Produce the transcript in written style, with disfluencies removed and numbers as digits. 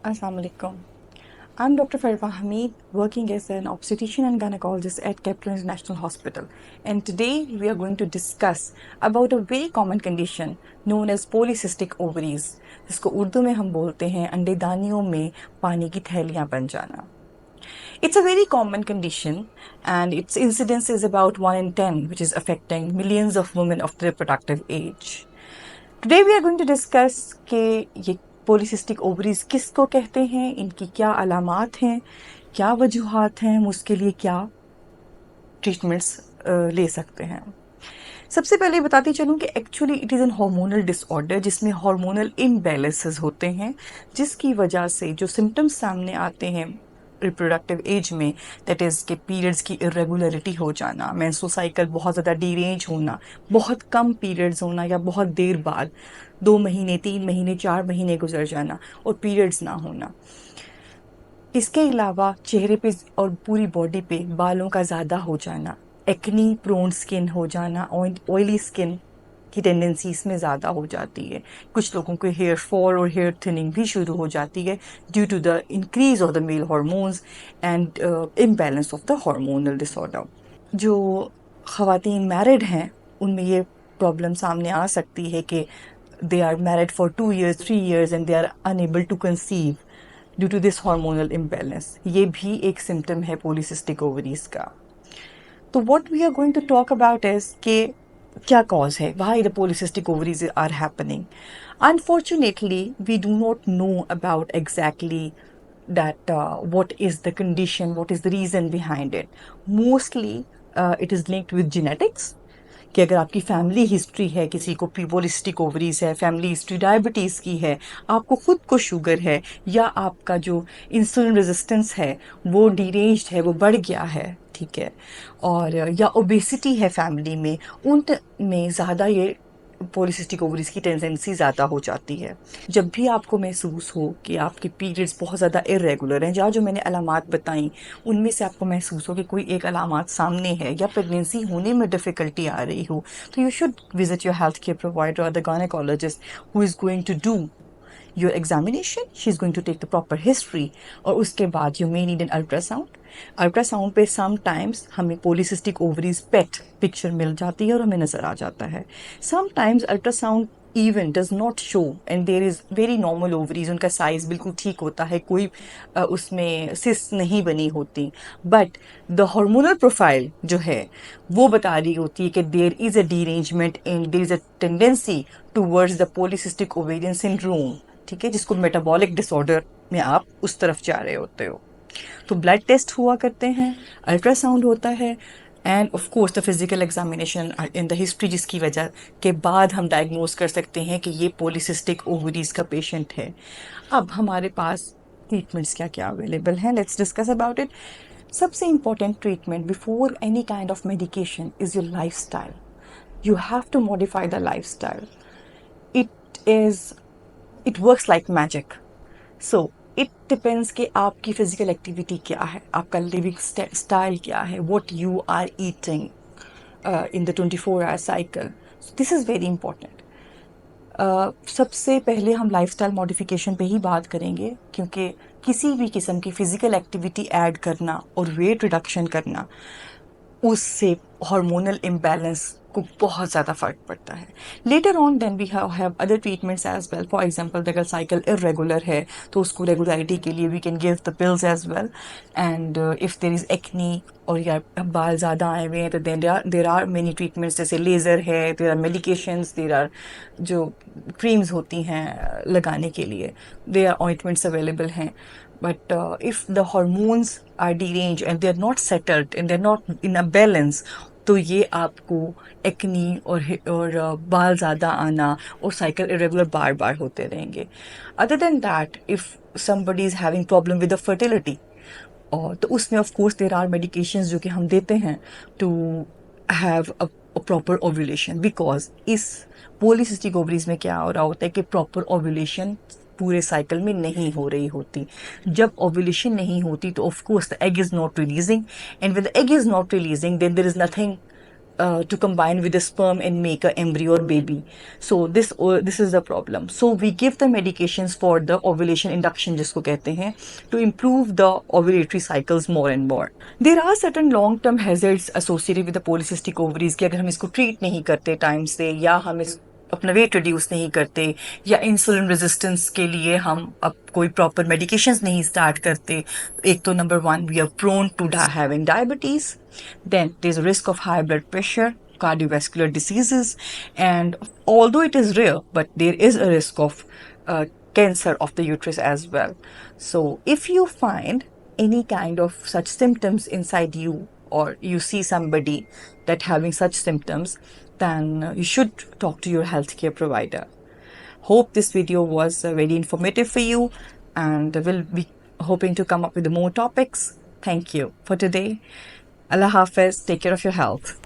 Assalamu alaikum. I'm Dr. Farwa Hamid, working as an obstetrician and gynecologist at Kepler International Hospital. And today we are going to discuss about a very common condition known as polycystic ovaries, जिसको उर्दू में हम बोलते हैं अंडेदानियों में पानी की थैलियां बन जाना. It's a very common condition and its incidence is about 1 in 10, which is affecting millions of women of the reproductive age. Today we are going to discuss कि ये पॉलीसिस्टिक ओवरीज किसको कहते हैं, इनकी क्या अलामात हैं, क्या वजूहात हैं, हम उसके लिए क्या ट्रीटमेंट्स ले सकते हैं. सबसे पहले बताती चलूँ कि actually it is an hormonal disorder जिसमें हार्मोनल इम्बैलेंसेस होते हैं, जिसकी वजह से जो सिम्टम्स सामने आते हैं रिप्रोडक्टिव एज में, दैट इज़ के पीरियड्स की इरेगुलरिटी हो जाना, मेंस्ट्रुअल साइकिल बहुत ज़्यादा डीरेंज होना, बहुत कम पीरियड्स होना या बहुत देर बाद 2 महीने 3 महीने 4 महीने गुजर जाना और पीरियड्स ना होना. इसके अलावा चेहरे पे और पूरी बॉडी पे बालों का ज़्यादा हो जाना, एक्नी प्रोन स्किन हो जाना, ऑयली स्किन की टेंडेंसी इसमें ज़्यादा हो जाती है. कुछ लोगों को हेयर फॉल और हेयर थिनिंग भी शुरू हो जाती है due to the increase of the male hormones and imbalance of the hormonal disorder. जो ख़वातीन मैरिड हैं उनमें ये प्रॉब्लम सामने आ सकती है कि they are married for 2 years 3 years and they are unable to conceive due to this hormonal imbalance. ये भी एक सिम्टम है पॉलीसिस्टिक ओवरीज का. तो what we are going to talk about is कि क्या कॉज है, why the polycystic ovaries are happening. Unfortunately, we do not know about exactly that what is the condition, what is the reason behind it. Mostly, it is linked with genetics. कि अगर आपकी family history है, किसी को polycystic ovaries है, family history diabetes की है, आपको खुद को शुगर है, या आपका जो इंसुलिन रेजिस्टेंस है वो डीरेंज्ड है, वो बढ़ गया है, ठीक है, और या ओबेसिटी है फैमिली में, उन में ज़्यादा ये पॉलीसिस्टिक ओवरीज की टेंडेंसी ज़्यादा हो जाती है. जब भी आपको महसूस हो कि आपके पीरियड्स बहुत ज़्यादा इरेगुलर हैं, जहाँ जो मैंने अलामात बताई उनमें से आपको महसूस हो कि कोई एक अलामात सामने है या प्रेगनेंसी होने में डिफ़िकल्टी आ रही हो, तो you should visit your health care provider और the gynaecologist who is going to do your examination. She's going to take the proper history और उसके बाद you may need an ultrasound. Ultrasound पे समटाइम्स हमें polycystic ovaries पेट picture मिल जाती है और हमें नज़र आ जाता है. Sometimes ultrasound even does not show and there is very normal ovaries, उनका साइज़ बिल्कुल ठीक होता है, कोई उसमें सिस्ट नहीं बनी होती, बट द हार्मोनल प्रोफाइल जो है वो बता रही होती है कि there is a derangement in, there is a tendency towards the polycystic ovarian syndrome, ठीक है, जिसको मेटाबॉलिक डिसऑर्डर में आप उस तरफ जा रहे होते हो. तो ब्लड टेस्ट हुआ करते हैं, अल्ट्रासाउंड होता है, end of course the physical examination in the history, जिसकी वजह के बाद हम डायग्नोज कर सकते हैं कि ये पॉलीसिस्टिक ओवरीज का पेशेंट है. अब हमारे पास ट्रीटमेंट्स क्या क्या अवेलेबल हैं, लेट्स डिस्कस अबाउट इट. सबसे important treatment before any kind of medication is your life style. You have to modify the lifestyle. It is, it works like magic. So it depends कि आपकी physical activity क्या है, आपका living style क्या है, what you are eating in the 24-hour cycle. So this is very important. सबसे पहले हम लाइफस्टाइल मॉडिफिकेशन पे ही बात करेंगे, क्योंकि किसी भी किस्म की फ़िज़िकल एक्टिविटी ऐड करना और वेट रिडक्शन करना, उससे हार्मोनल इम्बैलेंस को बहुत ज़्यादा फ़र्क पड़ता है. Later on then we have other treatments as well. For example अगर साइकिल इरेगुलर है तो उसको रेगुलरिटी के लिए we can give the pills as well. And if there is acne और या बाल ज़्यादा आए हुए हैं तो देर आर मेनी ट्रीटमेंट्स, जैसे लेज़र है, there are medications, there are जो क्रीम्स होती हैं लगाने के लिए, देर आर ऑइंटमेंट्स अवेलेबल हैं. But if the hormones are deranged and they're not settled and they're not in a balance, तो ये आपको एक्नी और बाल ज़्यादा आना और साइकिल इरेगुलर बार बार होते रहेंगे. Other than that, if somebody is having problem with the fertility, और तो उसमें of course there are medications जो कि हम देते हैं to have a proper ovulation, because इस पॉलीसिस्टिक ओवरीज में क्या हो रहा होता है कि प्रॉपर ओव्यूलेशन पूरे साइकिल में नहीं हो रही होती. जब ओव्यूलेशन नहीं होती तो of course the egg is not releasing, and when the egg is not releasing then there is nothing to combine with the sperm and make a embryo or baby. So this is the problem. So we give the medications for the ovulation induction, जिसको कहते हैं, to improve the ovulatory cycles more and more. There are certain long term hazards associated with the polycystic ovaries कि अगर हम इसको treat नहीं करते time से, या हम इस अपना वेट रिड्यूस नहीं करते, या इंसुलिन रेजिस्टेंस के लिए हम अब कोई प्रॉपर मेडिकेशंस नहीं स्टार्ट करते, एक तो number one, we are prone to having diabetes, then there is risk of high blood pressure, cardiovascular diseases, and although it is rare, but there is a risk of cancer of the uterus as well. So if you find any kind of such symptoms inside you, or you see somebody that having such symptoms, then you should talk to your healthcare provider. Hope this video was very informative for you, and we'll be hoping to come up with more topics. Thank you for today. Allah Hafiz. Take care of your health.